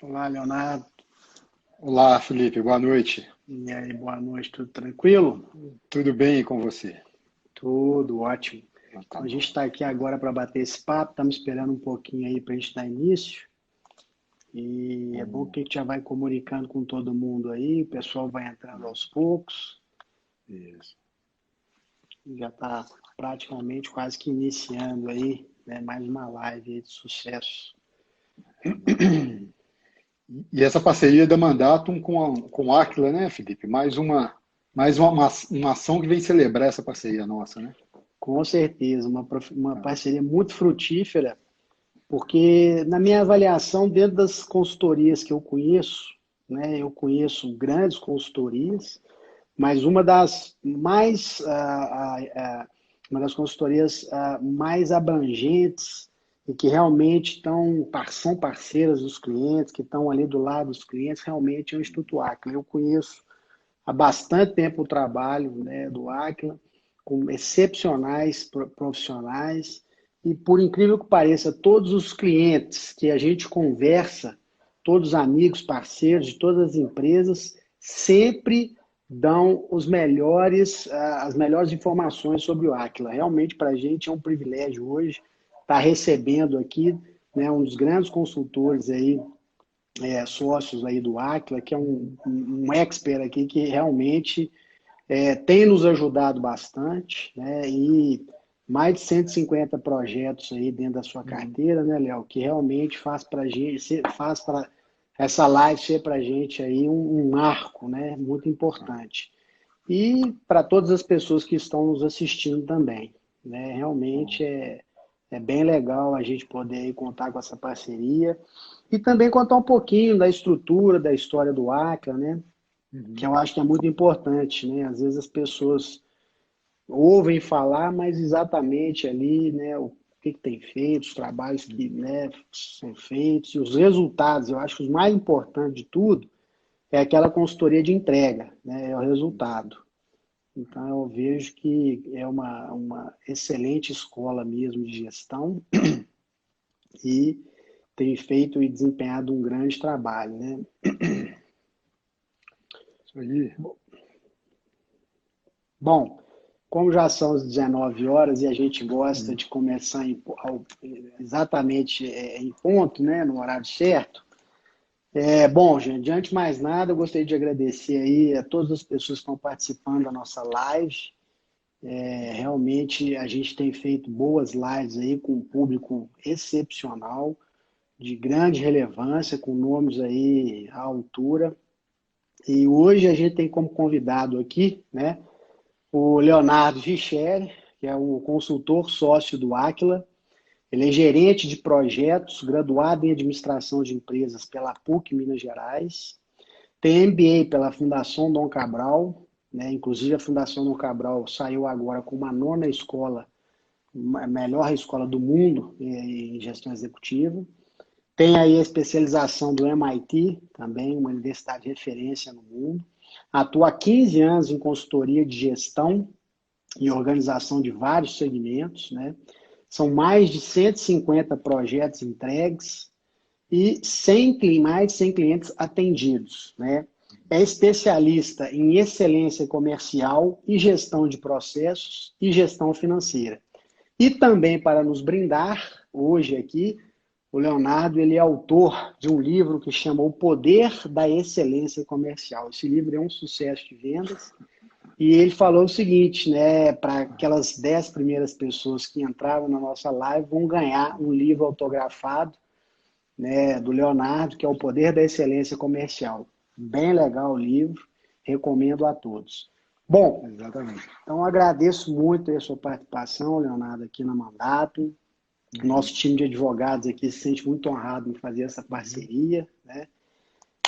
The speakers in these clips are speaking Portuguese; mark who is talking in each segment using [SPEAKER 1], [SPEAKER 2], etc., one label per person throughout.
[SPEAKER 1] Olá, Leonardo.
[SPEAKER 2] Olá, Felipe, boa noite.
[SPEAKER 1] E aí, boa noite, tudo tranquilo?
[SPEAKER 2] Tudo bem com você?
[SPEAKER 1] Tudo ótimo.
[SPEAKER 2] Então, tá
[SPEAKER 1] Então, a gente
[SPEAKER 2] bom.
[SPEAKER 1] está aqui agora para bater esse papo, estamos esperando um pouquinho aí para a gente dar início. E é bom
[SPEAKER 2] Bom,
[SPEAKER 1] que a gente já vai comunicando com todo mundo aí, o pessoal vai entrando aos poucos,
[SPEAKER 2] isso.
[SPEAKER 1] já está praticamente quase que iniciando aí, né, mais uma live aí de sucesso.
[SPEAKER 2] E essa parceria da Mandatum com a Aquila, né, Felipe? Mais uma ação que vem celebrar essa parceria nossa, né?
[SPEAKER 1] Com certeza, uma
[SPEAKER 2] Ah,
[SPEAKER 1] parceria muito frutífera, porque na minha avaliação, dentro das consultorias que eu conheço, né, eu conheço grandes consultorias, mas uma das consultorias mais abrangentes e que realmente são parceiras dos clientes, que estão ali do lado dos clientes, realmente é o Instituto Aquila. Eu conheço há bastante tempo o trabalho, né, do Aquila, com excepcionais profissionais, e por incrível que pareça, todos os clientes que a gente conversa, todos os amigos, parceiros de todas as empresas, sempre dão as melhores informações sobre o Aquila. Realmente, para a gente é um privilégio hoje estar recebendo aqui, né, um dos grandes consultores aí, sócios aí do Aquila, que é um expert aqui que realmente tem nos ajudado bastante, né? E mais de 150 projetos aí dentro da sua
[SPEAKER 2] hum,
[SPEAKER 1] carteira, né, Léo? Que realmente faz para essa live ser para a gente aí um marco, né? Muito importante. E para todas as pessoas que estão nos assistindo também, né?
[SPEAKER 2] bom.
[SPEAKER 1] Realmente é bem legal a gente poder contar com essa parceria e também contar um pouquinho da estrutura, da história do Acre, né? Que
[SPEAKER 2] Uhum.
[SPEAKER 1] eu acho que é muito importante, né? Às vezes as pessoas ouvem falar, mas exatamente ali, né? O que tem feito, os trabalhos que, né, são feitos e os resultados. Eu acho que os mais importantes de tudo é aquela consultoria de entrega, né? É o resultado. Então, eu vejo que é uma excelente escola mesmo de gestão e tem feito e desempenhado um grande trabalho, né?
[SPEAKER 2] Isso aí.
[SPEAKER 1] Bom, como já são as 19 horas e a gente gosta
[SPEAKER 2] Hum.
[SPEAKER 1] de começar exatamente em ponto, né, no horário certo, bom, gente, diante de mais nada, eu gostaria de agradecer aí a todas as pessoas que estão participando da nossa live. Realmente a gente tem feito boas lives aí com um público excepcional, de grande relevância, com nomes aí à altura. E hoje a gente tem como convidado aqui, né, o Leonardo Gicheri, que é o consultor sócio do Aquila. Ele é gerente de projetos, graduado em administração de empresas pela PUC Minas Gerais. Tem MBA pela Fundação Dom Cabral, né? Inclusive a Fundação Dom Cabral saiu agora com uma nona escola, a melhor escola do mundo em gestão executiva. Tem aí a especialização do MIT, também uma universidade de referência no mundo. Atua há 15 anos em consultoria de gestão e organização de vários segmentos, né? São mais de 150 projetos entregues e mais de 100 clientes atendidos, né? É especialista em excelência comercial e gestão de processos e gestão financeira. E também para nos brindar hoje aqui, o Leonardo ele é autor de um livro que chama O Poder da Excelência Comercial. Esse livro é um sucesso de vendas e ele falou o seguinte, né, para aquelas 10 primeiras pessoas que entraram na nossa live vão ganhar um livro autografado, né, do Leonardo, que é O Poder da Excelência Comercial. Bem legal o livro, recomendo a todos. Bom,
[SPEAKER 2] Exatamente.
[SPEAKER 1] então agradeço muito a sua participação, Leonardo, aqui na Mandato. Nosso
[SPEAKER 2] Uhum.
[SPEAKER 1] time de advogados aqui se sente muito honrado em fazer essa
[SPEAKER 2] Uhum.
[SPEAKER 1] parceria, né?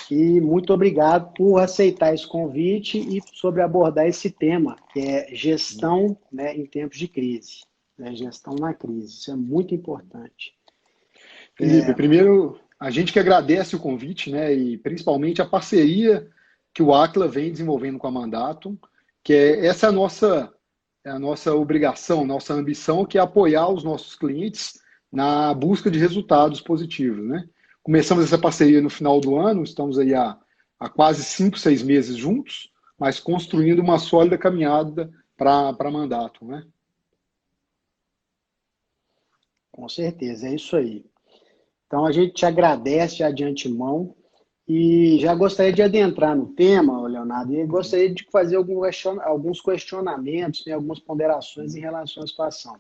[SPEAKER 1] E muito obrigado por aceitar esse convite e sobre abordar esse tema, que é gestão, né, em tempos de crise, né, gestão na crise. Isso é muito importante.
[SPEAKER 2] Felipe, primeiro, a gente que agradece o convite, né, e principalmente a parceria que o Aquila vem desenvolvendo com a Mandatum, essa é a nossa obrigação, nossa ambição, que é apoiar os nossos clientes na busca de resultados positivos, né? Começamos essa parceria no final do ano, estamos aí há quase 5, 6 meses juntos, mas construindo uma sólida caminhada para mandato, né?
[SPEAKER 1] Com certeza, é isso aí. Então, a gente te agradece já de antemão e já gostaria de adentrar no tema, Leonardo, e gostaria de fazer alguns questionamentos, né, algumas ponderações em relação à situação.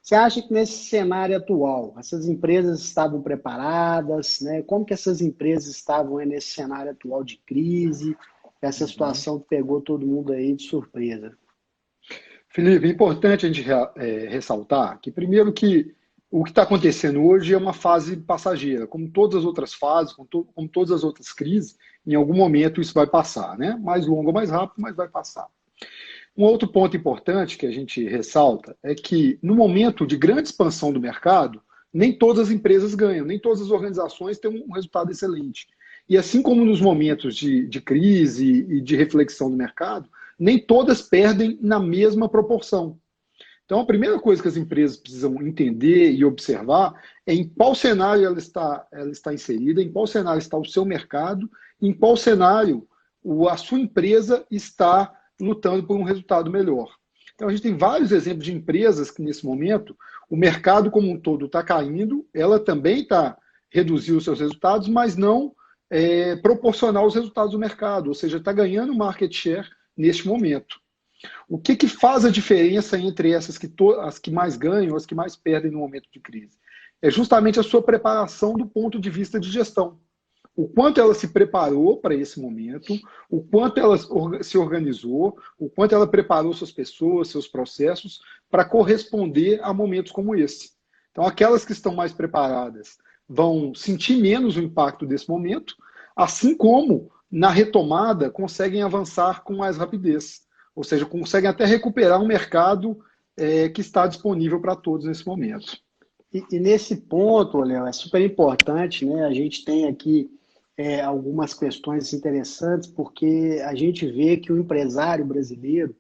[SPEAKER 1] Você acha que nesse cenário atual, essas empresas estavam preparadas, né? Como que essas empresas estavam aí nesse cenário atual de crise, essa situação que pegou todo mundo aí de surpresa?
[SPEAKER 2] Felipe, é importante a gente ressaltar que, primeiro, que o que está acontecendo hoje é uma fase passageira. Como todas as outras fases, como todas as outras crises, em algum momento isso vai passar, né? Mais longo ou mais rápido, mas vai passar. Um outro ponto importante que a gente ressalta é que, no momento de grande expansão do mercado, nem todas as empresas ganham, nem todas as organizações têm um resultado excelente. E assim como nos momentos de crise e de reflexão do mercado, nem todas perdem na mesma proporção. Então, a primeira coisa que as empresas precisam entender e observar é em qual cenário ela está inserida, em qual cenário está o seu mercado, em qual cenário a sua empresa está lutando por um resultado melhor. Então, a gente tem vários exemplos de empresas que, nesse momento, o mercado como um todo está caindo, ela também está reduzindo os seus resultados, mas não proporcional aos resultados do mercado, ou seja, está ganhando market share neste momento. O que faz a diferença entre as que mais ganham, as que mais perdem no momento de crise? É justamente a sua preparação do ponto de vista de gestão. O quanto ela se preparou para esse momento, o quanto ela se organizou, o quanto ela preparou suas pessoas, seus processos para corresponder a momentos como esse. Então, aquelas que estão mais preparadas vão sentir menos o impacto desse momento, assim como, na retomada, conseguem avançar com mais rapidez. Ou seja, conseguem até recuperar um mercado que está disponível para todos nesse momento.
[SPEAKER 1] E nesse ponto, Léo, é super importante, né? A gente tem aqui algumas questões interessantes, porque a gente vê que o empresário brasileiro,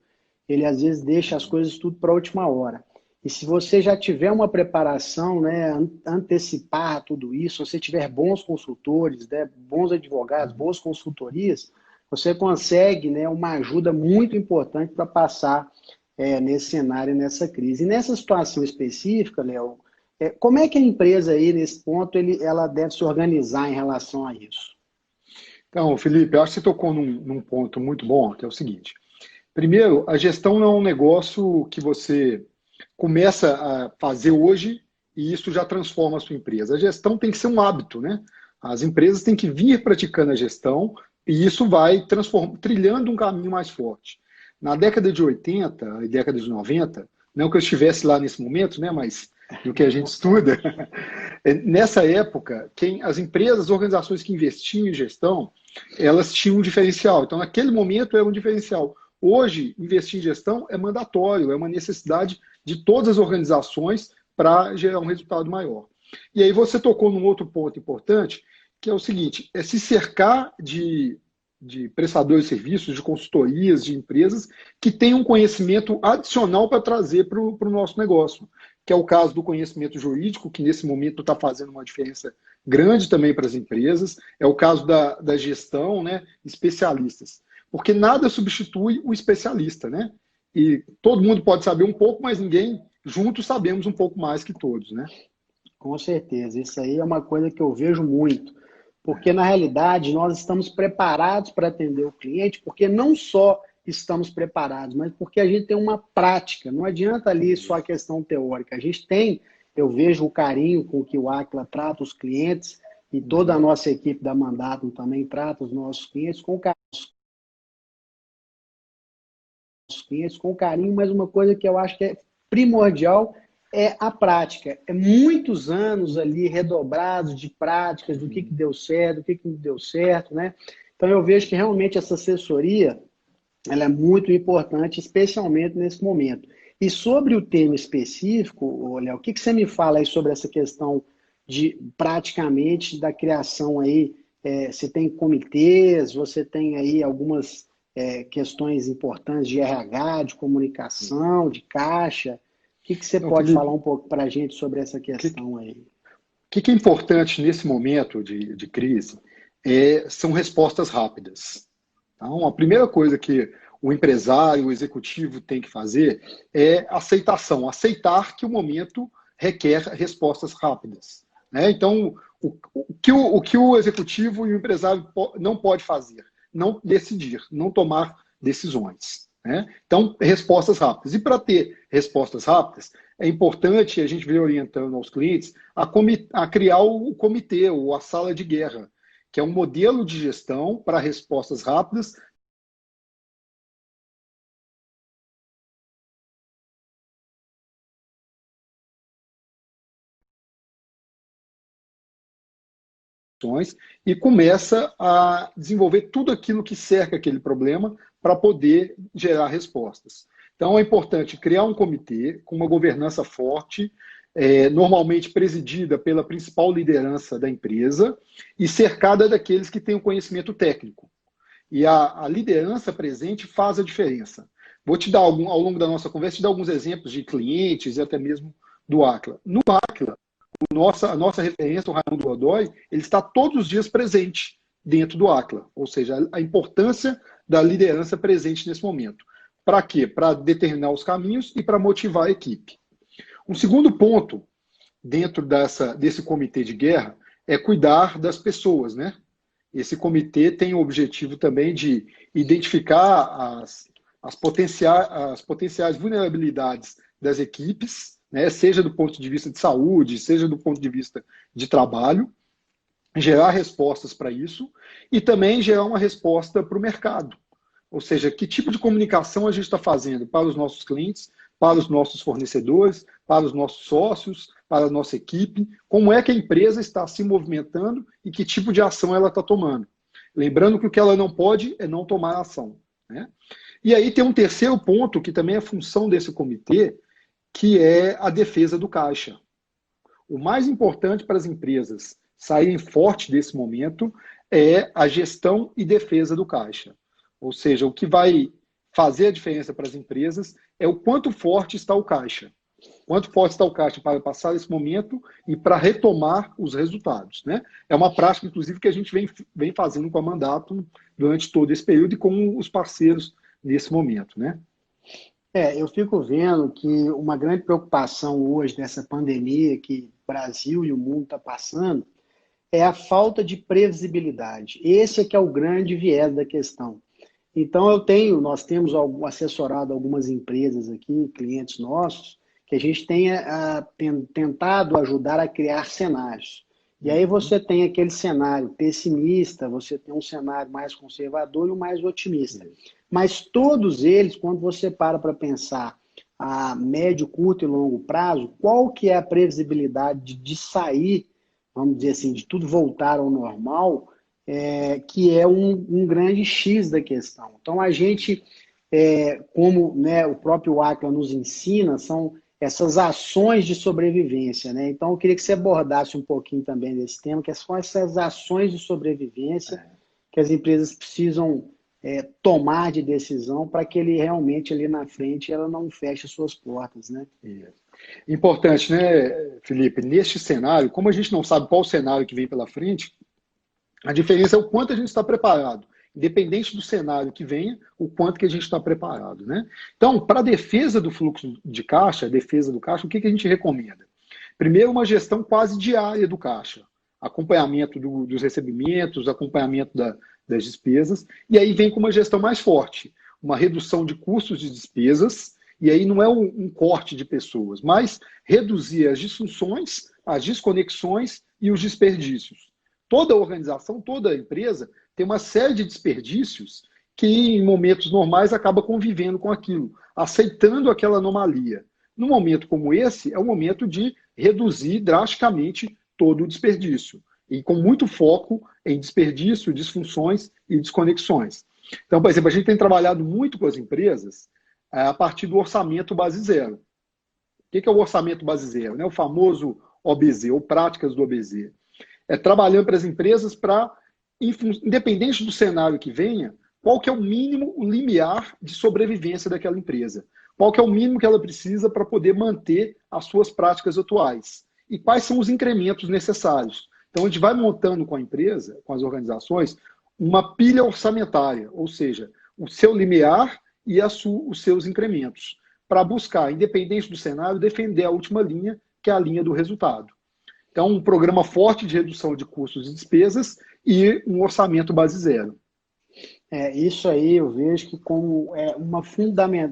[SPEAKER 1] ele às vezes deixa as coisas tudo para a última hora. E se você já tiver uma preparação, né, antecipar tudo isso, se você tiver bons consultores, né, bons advogados, boas consultorias, você consegue, né, uma ajuda muito importante para passar nesse cenário, nessa crise. E nessa situação específica, Léo, como é que a empresa aí, nesse ponto, ela deve se organizar em relação a isso?
[SPEAKER 2] Então, Felipe, eu acho que você tocou num ponto muito bom, que é o seguinte. Primeiro, a gestão não é um negócio que você começa a fazer hoje e isso já transforma a sua empresa. A gestão tem que ser um hábito, né? As empresas têm que vir praticando a gestão e isso vai trilhando um caminho mais forte. Na década de 80 e década de 90, não que eu estivesse lá nesse momento, né, mas do que a gente estuda, nessa época, as empresas, as organizações que investiam em gestão, elas tinham um diferencial. Então, naquele momento, era um diferencial. Hoje, investir em gestão é mandatório, é uma necessidade de todas as organizações para gerar um resultado maior. E aí você tocou num outro ponto importante, que é o seguinte, é se cercar de prestadores de serviços, de consultorias, de empresas que tenham um conhecimento adicional para trazer para o nosso negócio, que é o caso do conhecimento jurídico, que nesse momento está fazendo uma diferença grande também para as empresas, é o caso da gestão, né, especialistas. Porque nada substitui o especialista, né? E todo mundo pode saber um pouco, mas ninguém, juntos, sabemos um pouco mais que todos, né?
[SPEAKER 1] Com certeza, isso aí é uma coisa que eu vejo muito, porque na realidade nós estamos preparados para atender o cliente, porque não só estamos preparados, mas porque a gente tem uma prática, não adianta ali só a questão teórica, a gente tem, eu vejo o carinho com que o Aquila trata os clientes e toda a nossa equipe da Mandatum também trata os nossos clientes com carinho, mas uma coisa que eu acho que é primordial é a prática. É muitos anos ali redobrados de práticas, do que deu certo, do que não deu certo, né? Então eu vejo que realmente essa assessoria ela é muito importante, especialmente nesse momento. E sobre o tema específico, Léo, o que você me fala aí sobre essa questão de praticamente da criação aí? Você tem comitês, você tem aí algumas questões importantes de RH, de comunicação, de caixa. O que você
[SPEAKER 2] Então,
[SPEAKER 1] pode
[SPEAKER 2] Felipe,
[SPEAKER 1] falar um pouco para a gente sobre essa questão aí?
[SPEAKER 2] que é importante nesse momento de crise são respostas rápidas. Então, a primeira coisa que o empresário, o executivo tem que fazer é aceitação, aceitar que o momento requer respostas rápidas, né? Então, o que o executivo e o empresário não pode fazer? Não decidir, não tomar decisões, né? Então, respostas rápidas. E para ter respostas rápidas, é importante, a gente vem orientando aos clientes, a criar o comitê, ou a sala de guerra, que é um modelo de gestão para respostas rápidas, e começa a desenvolver tudo aquilo que cerca aquele problema para poder gerar respostas. Então, é importante criar um comitê com uma governança forte, normalmente presidida pela principal liderança da empresa e cercada daqueles que têm o conhecimento técnico. E a liderança presente faz a diferença. Vou te dar, ao longo da nossa conversa, te dar alguns exemplos de clientes e até mesmo do Aquila. No Aquila, a nossa referência, o Raimundo Godoy, ele está todos os dias presente dentro do Aquila. Ou seja, a importância da liderança presente nesse momento. Para quê? Para determinar os caminhos e para motivar a equipe. Um segundo ponto dentro desse comitê de guerra é cuidar das pessoas, né? Esse comitê tem o objetivo também de identificar as potenciais vulnerabilidades das equipes, né? Seja do ponto de vista de saúde, seja do ponto de vista de trabalho, gerar respostas para isso e também gerar uma resposta para o mercado. Ou seja, que tipo de comunicação a gente está fazendo para os nossos clientes, para os nossos fornecedores, para os nossos sócios, para a nossa equipe, como é que a empresa está se movimentando e que tipo de ação ela está tomando. Lembrando que o que ela não pode é não tomar ação, né? E aí tem um terceiro ponto, que também é função desse comitê, que é a defesa do caixa. O mais importante para as empresas saírem fortes desse momento é a gestão e defesa do caixa. Ou seja, o que vai fazer a diferença para as empresas é o quanto forte está o caixa. Quanto forte está o caixa para passar esse momento e para retomar os resultados, né? É uma prática, inclusive, que a gente vem fazendo com a Mandatum durante todo esse período e com os parceiros nesse momento, né?
[SPEAKER 1] Eu fico vendo que uma grande preocupação hoje dessa pandemia que o Brasil e o mundo está passando é a falta de previsibilidade. Esse é que é o grande viés da questão. Então, nós temos assessorado algumas empresas aqui, clientes nossos, que a gente tenha tentado ajudar a criar cenários. E aí você tem aquele cenário pessimista, você tem um cenário mais conservador e um mais otimista. Mas todos eles, quando você para pensar a médio, curto e longo prazo, qual que é a previsibilidade de sair, vamos dizer assim, de tudo voltar ao normal, que é um grande X da questão. Então, a gente, como, né, o próprio Aquila nos ensina, são essas ações de sobrevivência, né? Então, eu queria que você abordasse um pouquinho também desse tema, que são essas ações de sobrevivência que as empresas precisam tomar de decisão para que ele realmente, ali na frente, ela não feche suas portas, né?
[SPEAKER 2] Importante, né, Felipe? Neste cenário, como a gente não sabe qual o cenário que vem pela frente, a diferença é o quanto a gente está preparado. Independente do cenário que venha, o quanto que a gente está preparado, né? Então, para a defesa do fluxo de caixa, a defesa do caixa, o que a gente recomenda? Primeiro, uma gestão quase diária do caixa. Acompanhamento dos recebimentos, acompanhamento das despesas. E aí vem com uma gestão mais forte. Uma redução de custos de despesas. E aí não é um corte de pessoas, mas reduzir as disfunções, as desconexões e os desperdícios. Toda organização, toda empresa tem uma série de desperdícios que, em momentos normais, acaba convivendo com aquilo, aceitando aquela anomalia. Num momento como esse, é o momento de reduzir drasticamente todo o desperdício, e com muito foco em desperdício, disfunções e desconexões. Então, por exemplo, a gente tem trabalhado muito com as empresas a partir do orçamento base zero. O que é o orçamento base zero? O famoso OBZ, ou práticas do OBZ. Trabalhando para as empresas para, independente do cenário que venha, qual que é o mínimo, o limiar de sobrevivência daquela empresa. Qual que é o mínimo que ela precisa para poder manter as suas práticas atuais. e quais são os incrementos necessários. Então, a gente vai montando com a empresa, com as organizações, uma pilha orçamentária, ou seja, o seu limiar e os seus incrementos, para buscar, independente do cenário, defender a última linha, que é a linha do resultado. Então, um programa forte de redução de custos e despesas e um orçamento base zero.
[SPEAKER 1] Isso aí eu vejo que como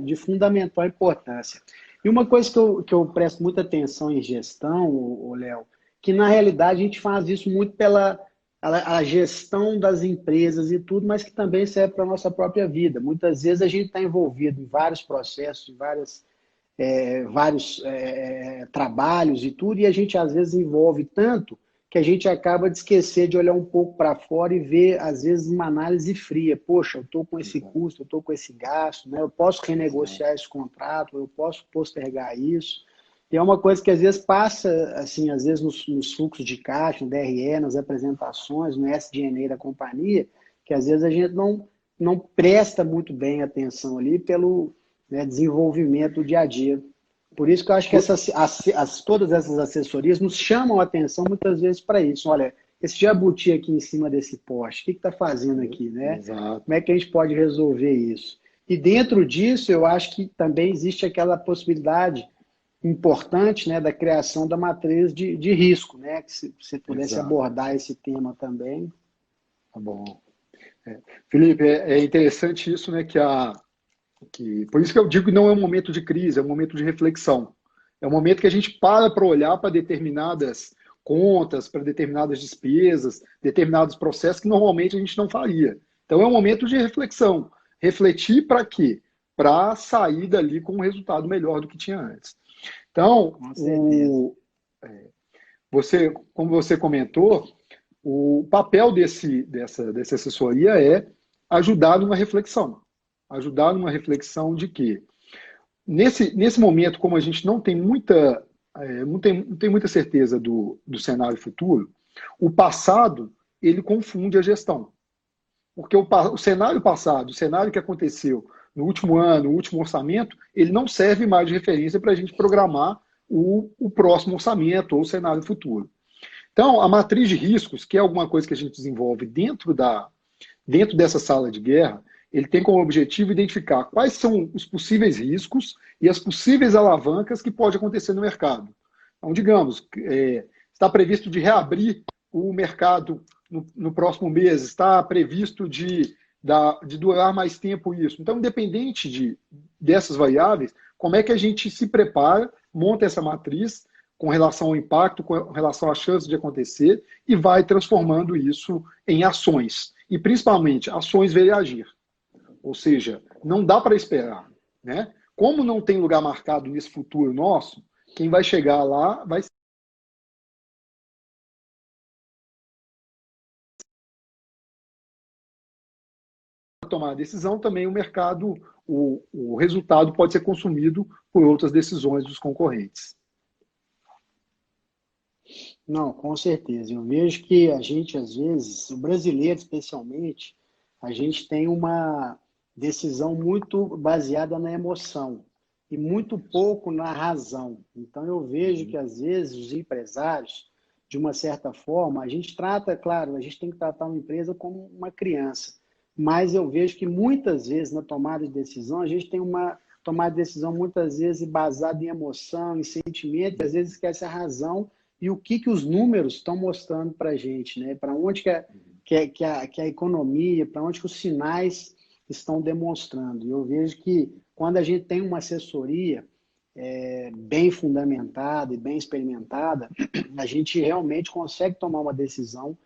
[SPEAKER 1] de fundamental importância. E uma coisa que eu presto muita atenção em gestão, Léo, que na realidade a gente faz isso muito pela a gestão das empresas e tudo, mas que também serve para a nossa própria vida. Muitas vezes a gente está envolvido em vários processos, em vários trabalhos e tudo, e a gente às vezes envolve tanto que a gente acaba de esquecer de olhar um pouco para fora e ver, às vezes, uma análise fria. Poxa, eu estou com esse custo, eu estou com esse gasto, né? Eu posso renegociar esse contrato, eu posso postergar isso. E é uma coisa que às vezes passa, assim, às vezes nos fluxos de caixa, no DRE, nas apresentações, no SG&A da companhia, que às vezes a gente não presta muito bem atenção ali pelo desenvolvimento do dia a dia. Por isso que eu acho que todas essas assessorias nos chamam a atenção muitas vezes para isso. Olha, esse jabuti aqui em cima desse poste, o que está fazendo aqui, né?
[SPEAKER 2] Exato.
[SPEAKER 1] Como é que a gente pode resolver isso? E dentro disso, eu acho que também existe aquela possibilidade importante, né, da criação da matriz de risco, né? Que se você pudesse abordar esse tema também.
[SPEAKER 2] Tá bom. Felipe, é interessante isso, né, por isso que eu digo que não é um momento de crise, é um momento de reflexão. É um momento que a gente para olhar para determinadas contas, para determinadas despesas, determinados processos que normalmente a gente não faria. Então é um momento de reflexão. Refletir para quê? Para sair dali com um resultado melhor do que tinha antes. Então, como você comentou, o papel dessa assessoria é ajudar numa reflexão. Ajudar numa reflexão de que, nesse momento, como a gente não tem muita certeza do cenário futuro, o passado ele confunde a gestão. Porque o cenário passado, o cenário que aconteceu no último ano, no último orçamento, ele não serve mais de referência para a gente programar o próximo orçamento ou o cenário futuro. Então, a matriz de riscos, que é alguma coisa que a gente desenvolve dentro dessa sala de guerra, ele tem como objetivo identificar quais são os possíveis riscos e as possíveis alavancas que pode acontecer no mercado. Então, digamos, está previsto de reabrir o mercado no próximo mês, está previsto de durar mais tempo isso. Então, independente dessas variáveis, como é que a gente se prepara, monta essa matriz com relação ao impacto, com relação à chance de acontecer e vai transformando isso em ações. E, principalmente, ações ver e agir. Ou seja, não dá para esperar, né? Como não tem lugar marcado nesse futuro nosso, quem vai chegar lá vai tomar a decisão, também o mercado, o resultado pode ser consumido por outras decisões dos concorrentes.
[SPEAKER 1] Não, com certeza. Eu vejo que a gente, às vezes, o brasileiro especialmente, a gente tem uma decisão muito baseada na emoção e muito pouco na razão. Então, eu vejo que, às vezes, os empresários, de uma certa forma, a gente trata, claro, a gente tem que tratar uma empresa como uma criança, mas eu vejo que muitas vezes, na tomada de decisão, a gente tem uma tomada de decisão muitas vezes baseada em emoção, em sentimento, e às vezes esquece a razão e o que os números estão mostrando para a gente, né? Para onde que a economia, para onde que os sinais estão demonstrando. E eu vejo que quando a gente tem uma assessoria bem fundamentada e bem experimentada, a gente realmente consegue tomar uma decisão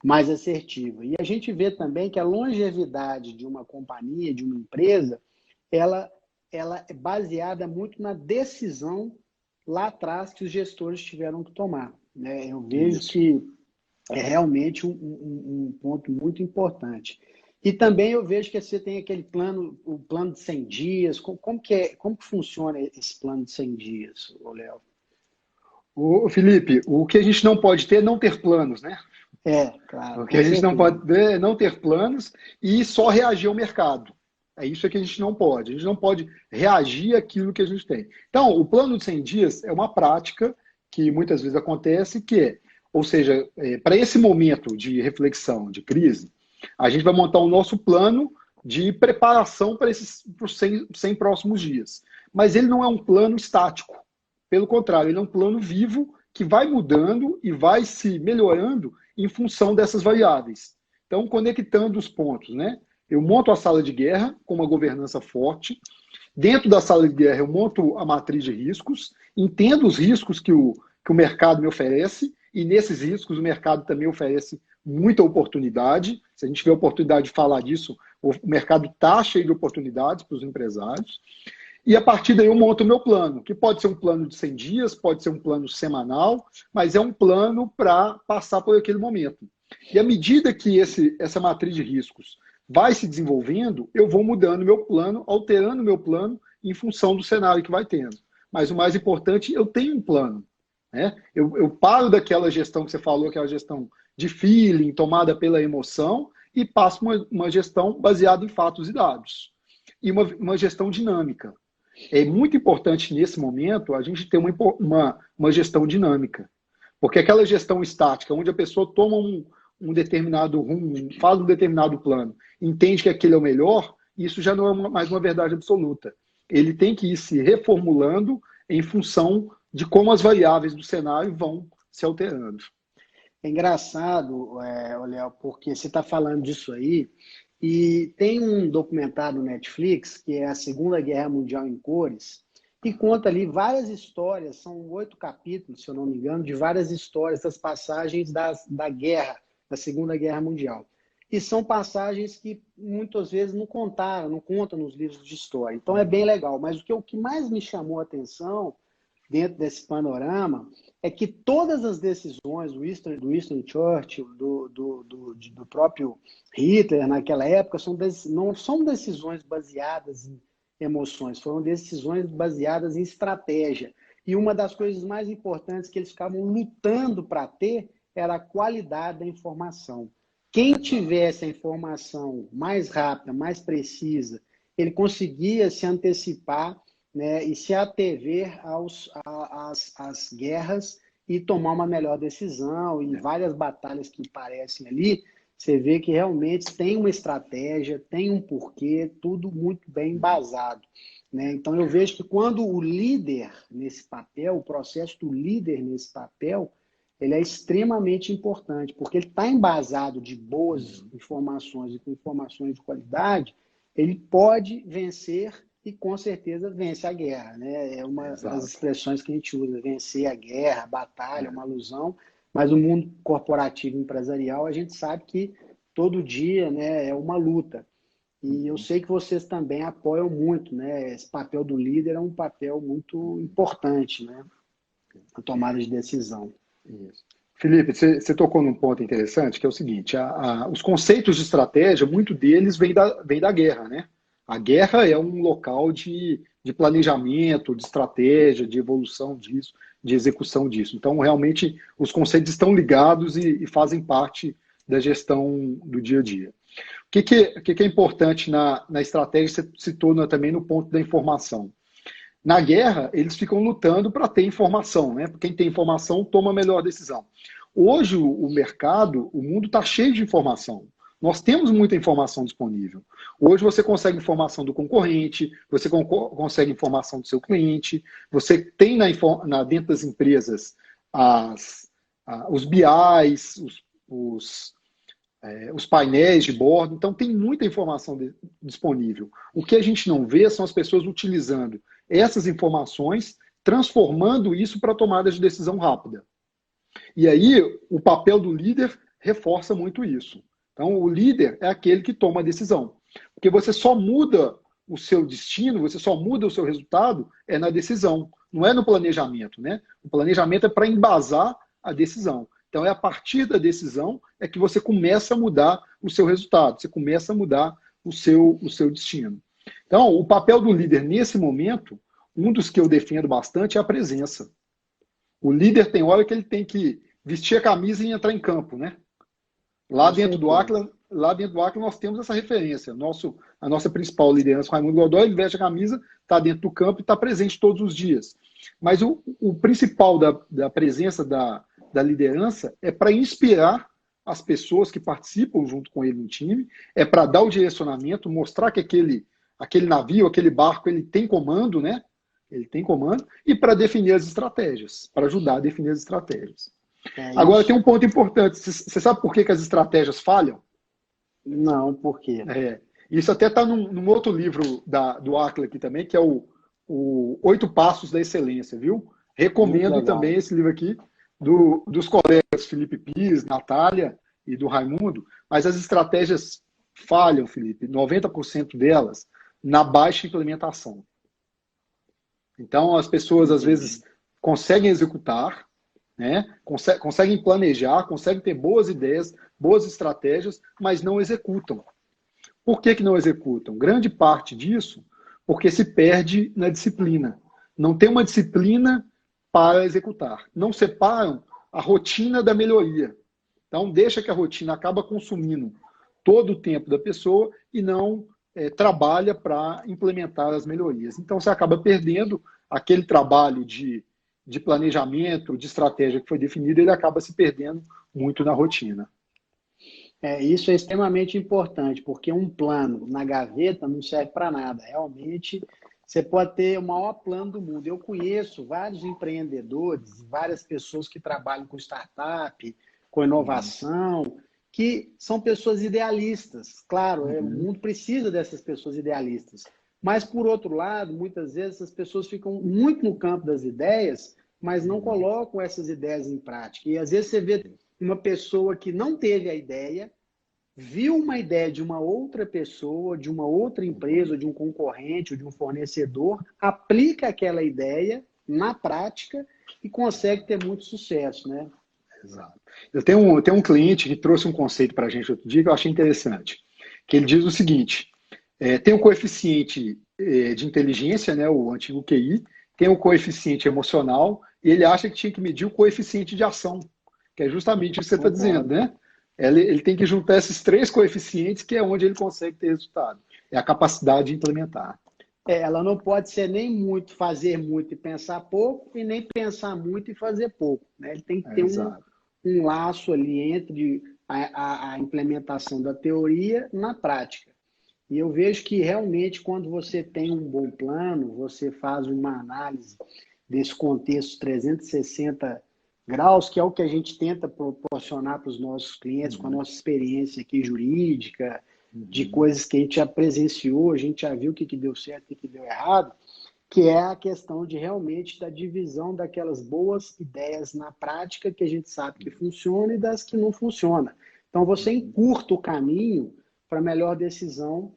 [SPEAKER 1] mais assertiva. E a gente vê também que a longevidade de uma companhia, de uma empresa, ela é baseada muito na decisão lá atrás que os gestores tiveram que tomar, né? Eu vejo que é realmente um ponto muito importante. E também eu vejo que você tem aquele plano, o plano de 100 dias. Como que funciona esse plano de 100 dias, Léo?
[SPEAKER 2] Felipe, o que a gente não pode ter é não ter planos, né?
[SPEAKER 1] Claro.
[SPEAKER 2] O que a gente não pode ter é não ter planos e só reagir ao mercado. É isso que a gente não pode. A gente não pode reagir àquilo que a gente tem. Então, o plano de 100 dias é uma prática que muitas vezes acontece, que é, ou seja, para esse momento de reflexão, de crise, a gente vai montar o nosso plano de preparação para os 100 próximos dias. Mas ele não é um plano estático. Pelo contrário, ele é um plano vivo que vai mudando e vai se melhorando em função dessas variáveis. Então, conectando os pontos, né? Eu monto a sala de guerra com uma governança forte. Dentro da sala de guerra, eu monto a matriz de riscos, entendo os riscos que o mercado me oferece, e nesses riscos o mercado também oferece muita oportunidade. Se a gente tiver oportunidade de falar disso, o mercado está cheio de oportunidades para os empresários. E a partir daí eu monto o meu plano, que pode ser um plano de 100 dias, pode ser um plano semanal, mas é um plano para passar por aquele momento. E à medida que essa matriz de riscos vai se desenvolvendo, eu vou mudando meu plano, alterando meu plano em função do cenário que vai tendo. Mas o mais importante, eu tenho um plano. Né? Eu paro daquela gestão que você falou, que é a gestão de feeling, tomada pela emoção, e passo uma gestão baseada em fatos e dados. E uma gestão dinâmica. É muito importante, nesse momento, a gente ter uma gestão dinâmica. Porque aquela gestão estática, onde a pessoa toma um determinado rumo, faz um determinado plano, entende que aquele é o melhor, isso já não é mais uma verdade absoluta. Ele tem que ir se reformulando em função de como as variáveis do cenário vão se alterando.
[SPEAKER 1] É engraçado, Léo, porque você está falando disso aí, e tem um documentário no Netflix, que é a Segunda Guerra Mundial em Cores, que conta ali várias histórias, são 8 capítulos, se eu não me engano, de várias histórias das passagens da guerra, da Segunda Guerra Mundial. E são passagens que muitas vezes não contam nos livros de história. Então é bem legal. Mas o que mais me chamou a atenção dentro desse panorama é que todas as decisões do Winston Churchill, do próprio Hitler naquela época, não são decisões baseadas em emoções, foram decisões baseadas em estratégia. E uma das coisas mais importantes que eles ficavam lutando para ter era a qualidade da informação. Quem tivesse a informação mais rápida, mais precisa, ele conseguia se antecipar, né, e se atever às guerras e tomar uma melhor decisão. E várias batalhas que parecem ali, você vê que realmente tem uma estratégia, tem um porquê, tudo muito bem embasado. Né? Então eu vejo que quando o líder nesse papel, o processo do líder nesse papel, ele é extremamente importante, porque ele está embasado de boas informações e com informações de qualidade, ele pode vencer e com certeza vence a guerra. Né? É uma das expressões que a gente usa, vencer a guerra, a batalha, uma alusão, mas no mundo corporativo e empresarial a gente sabe que todo dia, né, é uma luta. E eu sei que vocês também apoiam muito, né? Esse papel do líder é um papel muito importante, né? Na tomada de decisão.
[SPEAKER 2] Isso. Felipe, você tocou num ponto interessante, que é o seguinte, os conceitos de estratégia, muito deles vem da guerra, né? A guerra é um local de planejamento, de estratégia, de evolução disso, de execução disso. Então, realmente, os conceitos estão ligados e fazem parte da gestão do dia a dia. O que é importante na estratégia, você citou também no ponto da informação. Na guerra, eles ficam lutando para ter informação, né? Quem tem informação toma a melhor decisão. Hoje, o mercado, o mundo está cheio de informação. Nós temos muita informação disponível. Hoje você consegue informação do concorrente, você consegue informação do seu cliente, você tem dentro das empresas os BIs, os painéis de bordo, então tem muita informação disponível. O que a gente não vê são as pessoas utilizando essas informações, transformando isso para tomada de decisão rápida. E aí, o papel do líder reforça muito isso. Então, o líder é aquele que toma a decisão. Porque você só muda o seu destino, você só muda o seu resultado na decisão, não é no planejamento, né? O planejamento é para embasar a decisão. Então, é a partir da decisão que você começa a mudar o seu resultado, você começa a mudar o seu destino. Então, o papel do líder nesse momento, um dos que eu defendo bastante é a presença. O líder tem hora que ele tem que vestir a camisa e entrar em campo, né? Lá dentro do Aquila nós temos essa referência. A nossa principal liderança, Raimundo Godoy, ele veste a camisa, está dentro do campo e está presente todos os dias. Mas o principal da presença da liderança é para inspirar as pessoas que participam junto com ele no time, é para dar o direcionamento, mostrar que aquele navio, aquele barco, ele tem comando, né? Ele tem comando, e para definir as estratégias, para ajudar a definir as estratégias. Agora, tem um ponto importante. Você sabe por que as estratégias falham?
[SPEAKER 1] Não, por quê?
[SPEAKER 2] Isso até está num outro livro do Akla aqui também, que é o 8 Passos da Excelência, viu? Recomendo também esse livro aqui, dos colegas Felipe Pires, Natália e do Raimundo, mas as estratégias falham, Felipe, 90% delas, na baixa implementação. Então, as pessoas, às vezes, conseguem executar, né? Conseguem planejar, conseguem ter boas ideias, boas estratégias, mas não executam. Por que não executam? Grande parte disso porque se perde na disciplina. Não tem uma disciplina para executar. Não separam a rotina da melhoria. Então, deixa que a rotina acaba consumindo todo o tempo da pessoa e não trabalha para implementar as melhorias. Então, você acaba perdendo aquele trabalho de planejamento, de estratégia que foi definido, ele acaba se perdendo muito na rotina.
[SPEAKER 1] Isso é extremamente importante, porque um plano na gaveta não serve para nada. Realmente, você pode ter o maior plano do mundo. Eu conheço vários empreendedores, várias pessoas que trabalham com startup, com inovação, que são pessoas idealistas. Claro, o mundo precisa dessas pessoas idealistas. Mas, por outro lado, muitas vezes essas pessoas ficam muito no campo das ideias, mas não colocam essas ideias em prática. E, às vezes, você vê uma pessoa que não teve a ideia, viu uma ideia de uma outra pessoa, de uma outra empresa, ou de um concorrente, ou de um fornecedor, aplica aquela ideia na prática e consegue ter muito sucesso, né?
[SPEAKER 2] Exato. Eu tenho um cliente que trouxe um conceito para a gente outro dia que eu achei interessante, que ele diz o seguinte, tem o coeficiente de inteligência, né, o antigo QI, tem o coeficiente emocional, e ele acha que tinha que medir o coeficiente de ação, que é justamente o que você está dizendo, né? Ele tem que juntar esses 3 coeficientes, que é onde ele consegue ter resultado. É a capacidade de implementar.
[SPEAKER 1] Ela não pode ser nem muito fazer muito e pensar pouco, e nem pensar muito e fazer pouco, né? Ele tem que ter um laço ali entre a implementação da teoria na prática. E eu vejo que realmente quando você tem um bom plano, você faz uma análise desse contexto 360 graus, que é o que a gente tenta proporcionar para os nossos clientes com a nossa experiência aqui jurídica, de coisas que a gente já presenciou, a gente já viu o que deu certo e o que deu errado, que é a questão de realmente da divisão daquelas boas ideias na prática que a gente sabe que funciona e das que não funcionam. Então, você encurta o caminho para a melhor decisão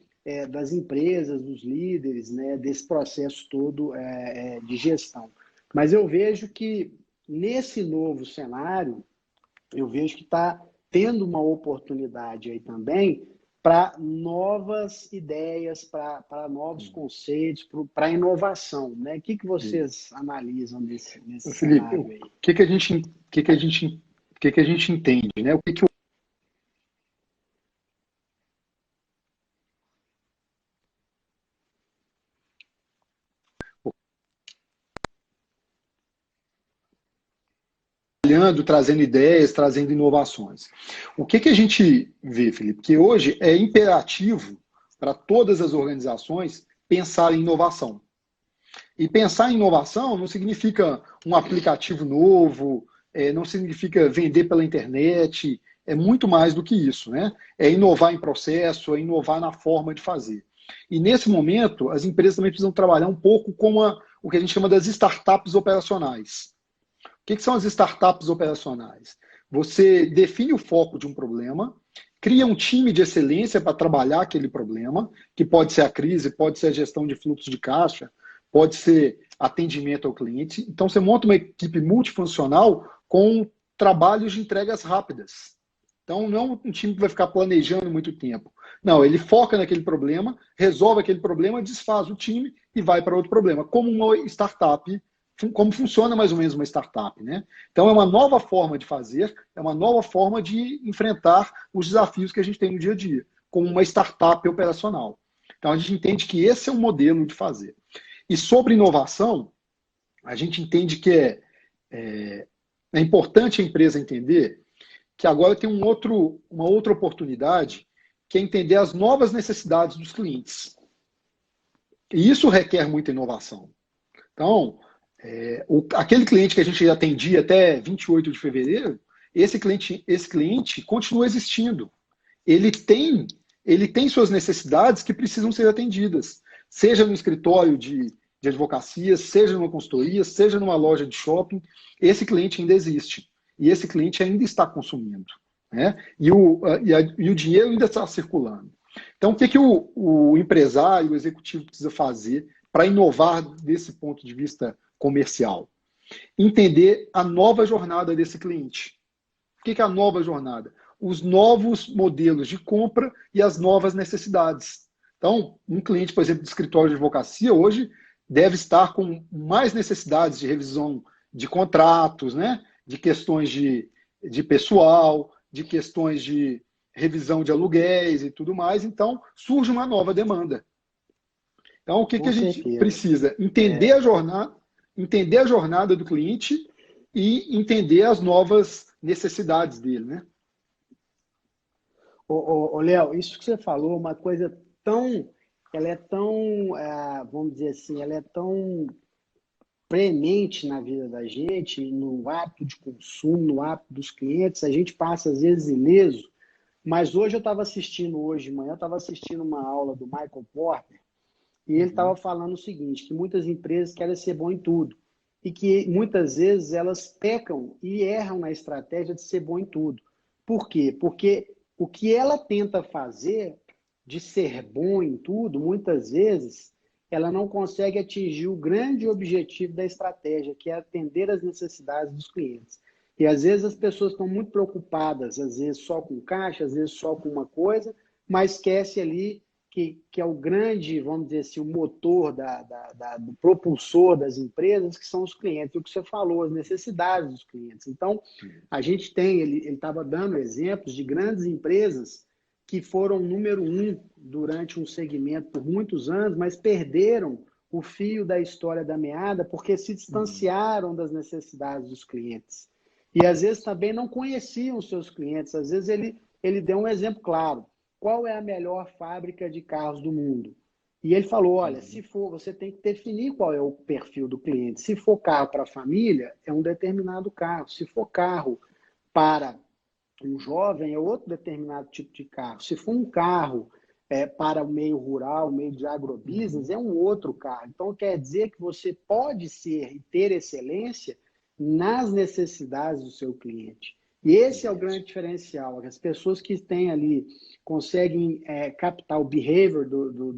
[SPEAKER 1] das empresas, dos líderes, né, desse processo todo de gestão. Mas eu vejo que nesse novo cenário, eu vejo que está tendo uma oportunidade aí também para novas ideias, para novos conceitos, para inovação, né? O que vocês analisam nesse
[SPEAKER 2] Felipe,
[SPEAKER 1] cenário aí?
[SPEAKER 2] O que a gente entende, né? O que trazendo ideias, trazendo inovações. O que a gente vê, Felipe? Que hoje é imperativo para todas as organizações pensar em inovação. E pensar em inovação não significa um aplicativo novo, não significa vender pela internet, é muito mais do que isso, né? É inovar em processo, é inovar na forma de fazer. E nesse momento, as empresas também precisam trabalhar um pouco com o que a gente chama das startups operacionais. O que são as startups operacionais? Você define o foco de um problema, cria um time de excelência para trabalhar aquele problema, que pode ser a crise, pode ser a gestão de fluxo de caixa, pode ser atendimento ao cliente. Então, você monta uma equipe multifuncional com trabalhos de entregas rápidas. Então, não é um time que vai ficar planejando muito tempo. Não, ele foca naquele problema, resolve aquele problema, desfaz o time e vai para outro problema, como uma startup, como funciona mais ou menos uma startup, né? Então, é uma nova forma de fazer, é uma nova forma de enfrentar os desafios que a gente tem no dia a dia, como uma startup operacional. Então, a gente entende que esse é um modelo de fazer. E sobre inovação, a gente entende que é importante a empresa entender que agora tem uma outra oportunidade, que é entender as novas necessidades dos clientes. E isso requer muita inovação. Então, aquele cliente que a gente atendia até 28 de fevereiro, esse cliente continua existindo. Ele tem suas necessidades que precisam ser atendidas, seja no escritório de advocacia, seja numa consultoria, seja numa loja de shopping, esse cliente ainda existe. E esse cliente ainda está consumindo, né? E o dinheiro ainda está circulando. Então, o que o empresário, o executivo precisa fazer para inovar desse ponto de vista comercial? Entender a nova jornada desse cliente. O que é a nova jornada? Os novos modelos de compra e as novas necessidades. Então, um cliente, por exemplo, de escritório de advocacia, hoje deve estar com mais necessidades de revisão de contratos, né? De questões de pessoal, de questões de revisão de aluguéis e tudo mais. Então, surge uma nova demanda. Então, o que a gente precisa? Entender a jornada do cliente e entender as novas necessidades dele, né?
[SPEAKER 1] Léo, isso que você falou, uma coisa ela é tão, vamos dizer assim, ela é tão premente na vida da gente, no hábito de consumo, no hábito dos clientes, a gente passa às vezes ileso, mas hoje de manhã eu estava assistindo uma aula do Michael Porter, e ele estava falando o seguinte, que muitas empresas querem ser bom em tudo, e que muitas vezes elas pecam e erram na estratégia de ser bom em tudo. Por quê? Porque o que ela tenta fazer de ser bom em tudo, muitas vezes, ela não consegue atingir o grande objetivo da estratégia, que é atender às necessidades dos clientes. E às vezes as pessoas estão muito preocupadas, às vezes só com caixa, às vezes só com uma coisa, mas esquece ali que é o grande, vamos dizer assim, o motor do propulsor das empresas, que são os clientes. O que você falou, as necessidades dos clientes. Então, a gente ele estava dando exemplos de grandes empresas que foram número 1 durante um segmento por muitos anos, mas perderam o fio da história da meada porque se distanciaram das necessidades dos clientes. E às vezes também não conheciam os seus clientes. Às vezes ele deu um exemplo claro. Qual é a melhor fábrica de carros do mundo? E ele falou, olha, se for, você tem que definir qual é o perfil do cliente. Se for carro para a família, é um determinado carro. Se for carro para um jovem, é outro determinado tipo de carro. Se for um carro para o meio rural, o meio de agrobusiness, é um outro carro. Então, quer dizer que você pode ser e ter excelência nas necessidades do seu cliente. E esse é o grande diferencial. As pessoas que têm ali, conseguem captar o behavior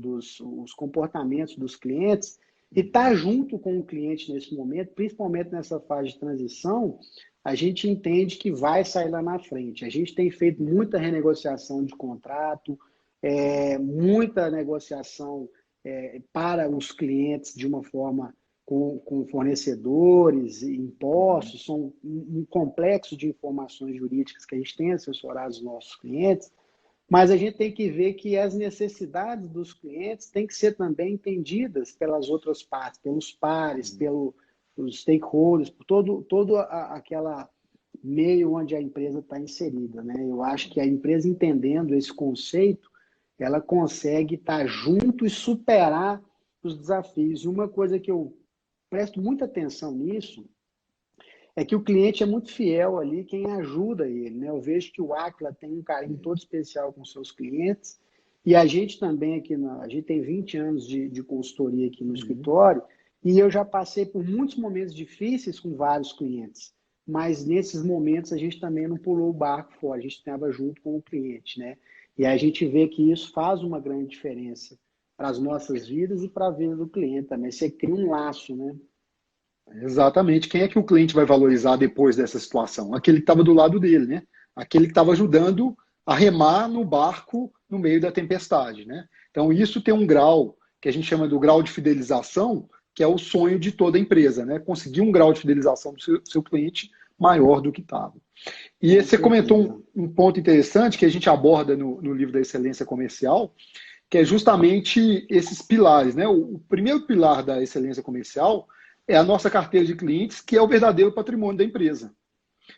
[SPEAKER 1] os comportamentos dos clientes e estar junto com o cliente nesse momento, principalmente nessa fase de transição, a gente entende que vai sair lá na frente. A gente tem feito muita renegociação de contrato, muita negociação para os clientes de uma forma com fornecedores, impostos, são um complexo de informações jurídicas que a gente tem assessorado os nossos clientes, mas a gente tem que ver que as necessidades dos clientes têm que ser também entendidas pelas outras partes, pelos pares, pelos stakeholders, por todo aquela meio onde a empresa está inserida, né? Eu acho que a empresa entendendo esse conceito, ela consegue estar junto e superar os desafios. E uma coisa que eu presto muita atenção nisso é que o cliente é muito fiel ali, quem ajuda ele, né? Eu vejo que o Aquila tem um carinho todo especial com seus clientes e a gente também aqui, a gente tem 20 anos de consultoria aqui no escritório e eu já passei por muitos momentos difíceis com vários clientes, mas nesses momentos a gente também não pulou o barco fora, a gente estava junto com o cliente, né? E a gente vê que isso faz uma grande diferença para as nossas vidas e para a vida do cliente também. Você cria um laço, né?
[SPEAKER 2] Exatamente. Quem é que o cliente vai valorizar depois dessa situação? Aquele que estava do lado dele, né? Aquele que estava ajudando a remar no barco no meio da tempestade, né? Então, isso tem um grau que a gente chama do grau de fidelização, que é o sonho de toda empresa, né? Conseguir um grau de fidelização do seu cliente maior do que estava. E você comentou um ponto interessante que a gente aborda no livro da Excelência Comercial, que é justamente esses pilares, né? O primeiro pilar da excelência comercial é a nossa carteira de clientes, que é o verdadeiro patrimônio da empresa.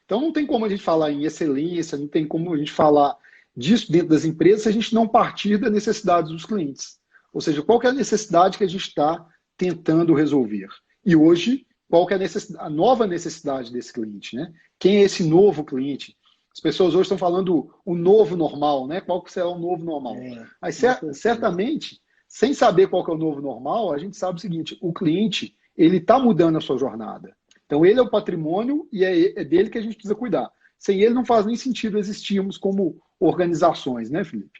[SPEAKER 2] Então, não tem como a gente falar em excelência, não tem como a gente falar disso dentro das empresas se a gente não partir da necessidade dos clientes. Ou seja, qual que é a necessidade que a gente está tentando resolver? E hoje, qual que é a nova necessidade desse cliente? Né? Quem é esse novo cliente? As pessoas hoje estão falando o novo normal, né? Qual que será o novo normal? Mas certamente, sem saber qual que é o novo normal, a gente sabe o seguinte, o cliente ele está mudando a sua jornada. Então, ele é o patrimônio e é dele que a gente precisa cuidar. Sem ele, não faz nem sentido existirmos como organizações, né, Felipe?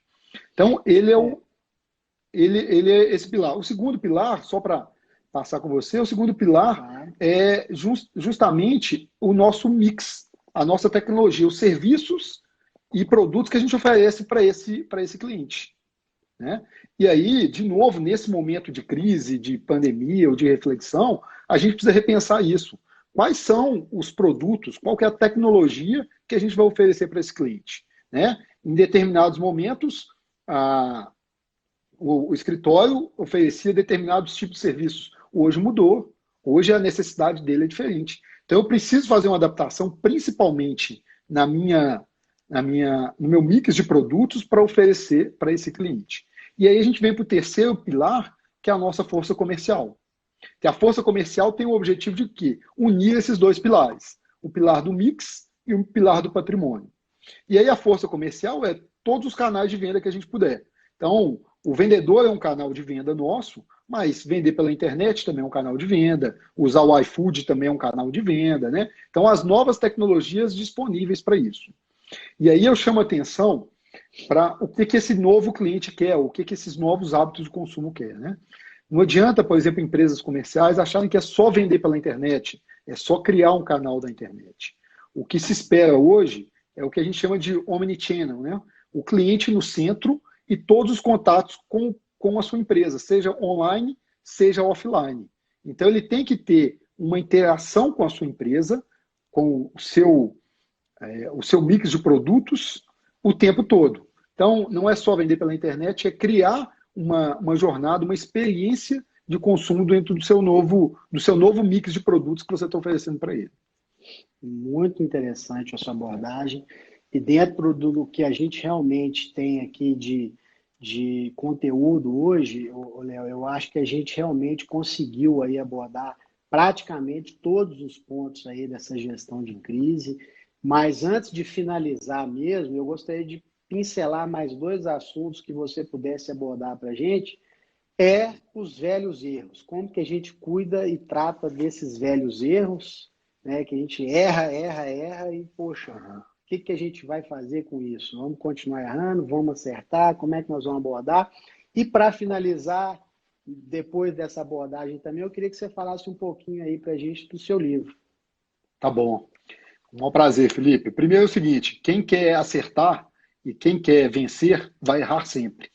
[SPEAKER 2] Então, ele é esse pilar. O segundo pilar, só para passar com você, o segundo pilar é justamente o nosso mix, a nossa tecnologia, os serviços e produtos que a gente oferece para esse cliente. Né? E aí, de novo, nesse momento de crise, de pandemia ou de reflexão, a gente precisa repensar isso. Quais são os produtos, qual que é a tecnologia que a gente vai oferecer para esse cliente? Né? Em determinados momentos, o escritório oferecia determinados tipos de serviços. Hoje mudou, hoje a necessidade dele é diferente. Então eu preciso fazer uma adaptação, principalmente no meu mix de produtos para oferecer para esse cliente. E aí a gente vem para o terceiro pilar, que é a nossa força comercial. Que a força comercial tem o objetivo de quê? Unir esses dois pilares. O pilar do mix e o pilar do patrimônio. E aí a força comercial é todos os canais de venda que a gente puder. Então, o vendedor é um canal de venda nosso, mas vender pela internet também é um canal de venda, usar o iFood também é um canal de venda, né? Então, as novas tecnologias disponíveis para isso. E aí eu chamo a atenção para o que esse novo cliente quer, o que esses novos hábitos de consumo quer, né? Não adianta, por exemplo, empresas comerciais acharem que é só vender pela internet, é só criar um canal da internet. O que se espera hoje é o que a gente chama de omnichannel, né? O cliente no centro e todos os contatos com a sua empresa, seja online, seja offline. Então, ele tem que ter uma interação com a sua empresa, com o seu mix de produtos o tempo todo. Então, não é só vender pela internet, é criar uma jornada, uma experiência de consumo dentro do seu novo mix de produtos que você está oferecendo para ele.
[SPEAKER 1] Muito interessante a sua abordagem. E dentro do que a gente realmente tem aqui de conteúdo hoje, Léo, eu acho que a gente realmente conseguiu aí abordar praticamente todos os pontos aí dessa gestão de crise. Mas antes de finalizar mesmo, eu gostaria de pincelar mais dois assuntos que você pudesse abordar para a gente, os velhos erros. Como que a gente cuida e trata desses velhos erros, né? Que a gente erra e, poxa, o que a gente vai fazer com isso? Vamos continuar errando? Vamos acertar? Como é que nós vamos abordar? E para finalizar, depois dessa abordagem também, eu queria que você falasse um pouquinho aí para a gente do seu livro.
[SPEAKER 2] Tá bom. Um prazer, Felipe. Primeiro é o seguinte, quem quer acertar e quem quer vencer vai errar sempre.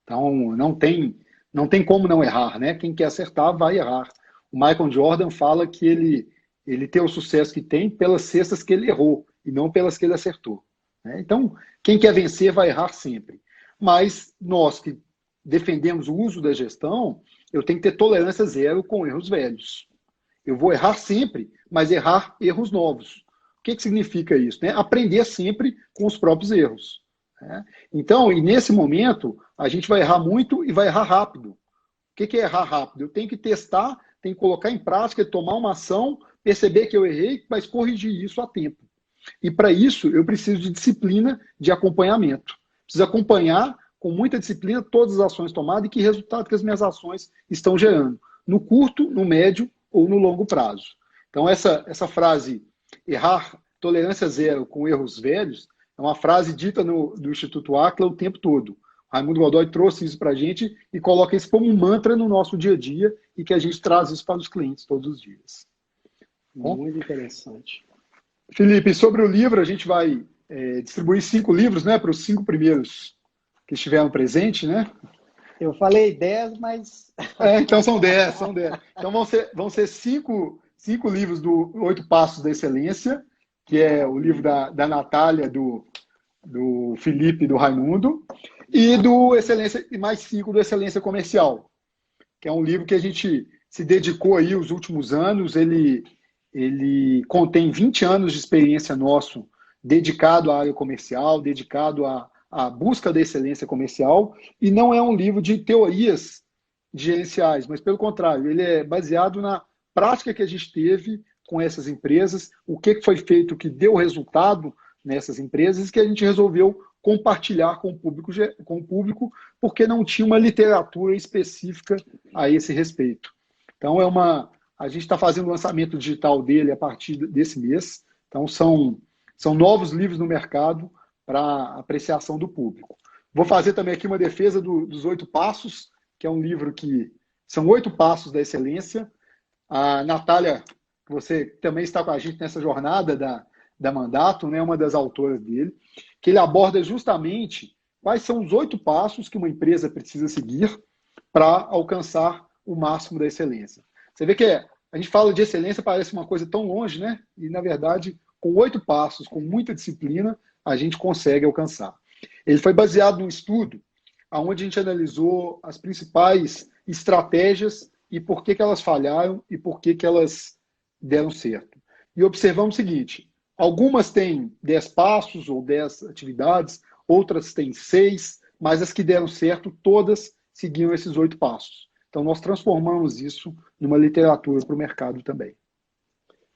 [SPEAKER 2] Então, não tem como não errar, né? Quem quer acertar vai errar. O Michael Jordan fala que ele tem o sucesso que tem pelas cestas que ele errou e não pelas que ele acertou. Né? Então, quem quer vencer vai errar sempre. Mas nós que defendemos o uso da gestão, eu tenho que ter tolerância zero com erros velhos. Eu vou errar sempre, mas errar erros novos. O que significa isso? Né? Aprender sempre com os próprios erros. Né? Então, e nesse momento, a gente vai errar muito e vai errar rápido. O que é errar rápido? Eu tenho que testar, tenho que colocar em prática, tomar uma ação, perceber que eu errei, mas corrigir isso a tempo. E para isso, eu preciso de disciplina de acompanhamento. Preciso acompanhar com muita disciplina todas as ações tomadas e que resultado que as minhas ações estão gerando. No curto, no médio ou no longo prazo. Então, essa frase, errar tolerância zero com erros velhos, é uma frase dita do Instituto Acla o tempo todo. Raimundo Godoy trouxe isso para a gente e coloca isso como um mantra no nosso dia a dia e que a gente traz isso para os clientes todos os dias.
[SPEAKER 1] Bom? Muito interessante.
[SPEAKER 2] Felipe, sobre o livro, a gente vai distribuir 5 livros, né, para os 5 primeiros que estiveram presentes, né?
[SPEAKER 1] Eu falei 10, mas...
[SPEAKER 2] Então são 10. Então vão ser 5 livros do 8 Passos da Excelência, que é o livro da Natália, do Felipe e do Raimundo, e do Excelência, e mais 5 do Excelência Comercial, que é um livro que a gente se dedicou aí os últimos anos, ele contém 20 anos de experiência nosso dedicado à área comercial, dedicado à busca da excelência comercial, e não é um livro de teorias gerenciais, mas pelo contrário, ele é baseado na prática que a gente teve com essas empresas, o que foi feito que deu resultado nessas empresas, que a gente resolveu compartilhar com o público, porque não tinha uma literatura específica a esse respeito. Então, a gente está fazendo o lançamento digital dele a partir desse mês. Então, são novos livros no mercado para apreciação do público. Vou fazer também aqui uma defesa dos 8 Passos, que é um livro que são 8 passos da excelência. A Natália, você também está com a gente nessa jornada da Mandatum, né, uma das autoras dele, que ele aborda justamente quais são os 8 passos que uma empresa precisa seguir para alcançar o máximo da excelência. Você vê que a gente fala de excelência, parece uma coisa tão longe, né? E, na verdade, com 8 passos, com muita disciplina, a gente consegue alcançar. Ele foi baseado num estudo onde a gente analisou as principais estratégias e por que elas falharam e por que elas deram certo. E observamos o seguinte: algumas têm 10 passos ou 10 atividades, outras têm 6, mas as que deram certo, todas seguiam esses 8 passos. Então, nós transformamos isso numa literatura para o mercado também.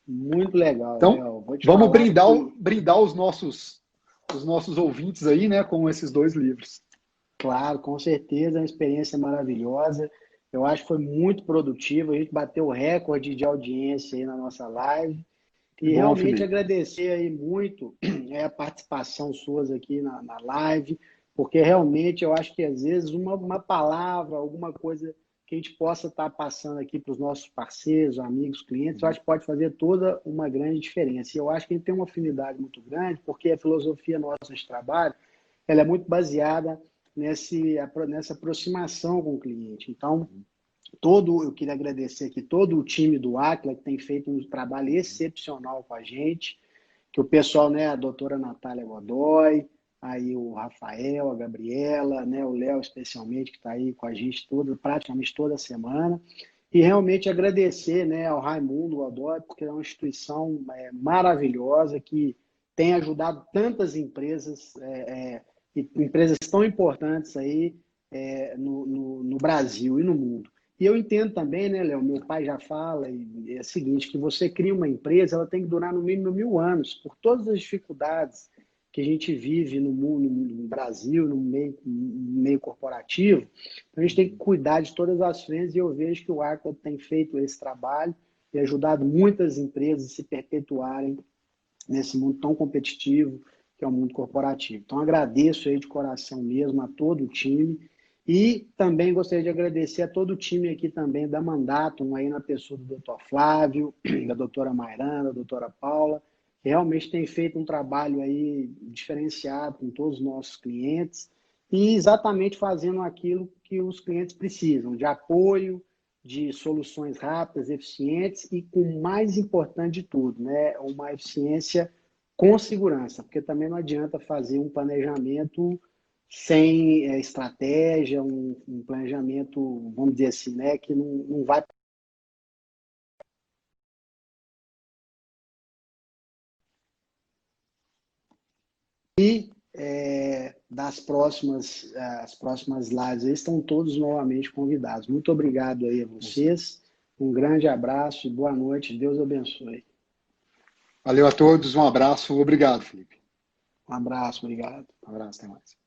[SPEAKER 1] Muito legal.
[SPEAKER 2] Então,
[SPEAKER 1] Léo.
[SPEAKER 2] vamos brindar os nossos ouvintes aí, né, com esses 2 livros.
[SPEAKER 1] Claro, com certeza, é uma experiência maravilhosa. Eu acho que foi muito produtivo. A gente bateu o recorde de audiência aí na nossa live. E
[SPEAKER 2] Bom,
[SPEAKER 1] realmente
[SPEAKER 2] Felipe.
[SPEAKER 1] agradecer aí muito a participação suas aqui na live, porque realmente eu acho que às vezes uma palavra, alguma coisa que a gente possa estar passando aqui para os nossos parceiros, amigos, clientes, eu acho que pode fazer toda uma grande diferença. E eu acho que a gente tem uma afinidade muito grande, porque a filosofia nossa de trabalho, ela é muito baseada nessa aproximação com o cliente. Então, eu queria agradecer aqui todo o time do Aquila, que tem feito um trabalho excepcional com a gente, que o pessoal, né, a doutora Natália Godoy, aí o Rafael, a Gabriela, né, o Léo especialmente, que está aí com a gente praticamente toda semana, e realmente agradecer, né, ao Raimundo Godoy, porque é uma instituição maravilhosa que tem ajudado tantas empresas, empresas tão importantes aí no Brasil e no mundo. E eu entendo também, né, Léo, meu pai já fala, é o seguinte, que você cria uma empresa, ela tem que durar no mínimo 1000 anos, por todas as dificuldades que a gente vive no mundo, no Brasil, no meio corporativo. Então, a gente tem que cuidar de todas as frentes e eu vejo que o Aquila tem feito esse trabalho e ajudado muitas empresas a se perpetuarem nesse mundo tão competitivo que é o mundo corporativo. Então, agradeço aí de coração mesmo a todo o time. E também gostaria de agradecer a todo o time aqui também da Mandatum, aí na pessoa do Dr. Flávio, da doutora Mairana, da doutora Paula, que realmente tem feito um trabalho aí diferenciado com todos os nossos clientes e exatamente fazendo aquilo que os clientes precisam, de apoio, de soluções rápidas, eficientes e, com o mais importante de tudo, né, uma eficiência com segurança, porque também não adianta fazer um planejamento sem estratégia, um planejamento, vamos dizer assim, né, que não vai. E as próximas lives aí estão todos novamente convidados. Muito obrigado aí a vocês, um grande abraço e boa noite, Deus abençoe.
[SPEAKER 2] Valeu a todos, um abraço, obrigado, Felipe.
[SPEAKER 1] Um abraço, obrigado.
[SPEAKER 2] Um abraço, até mais.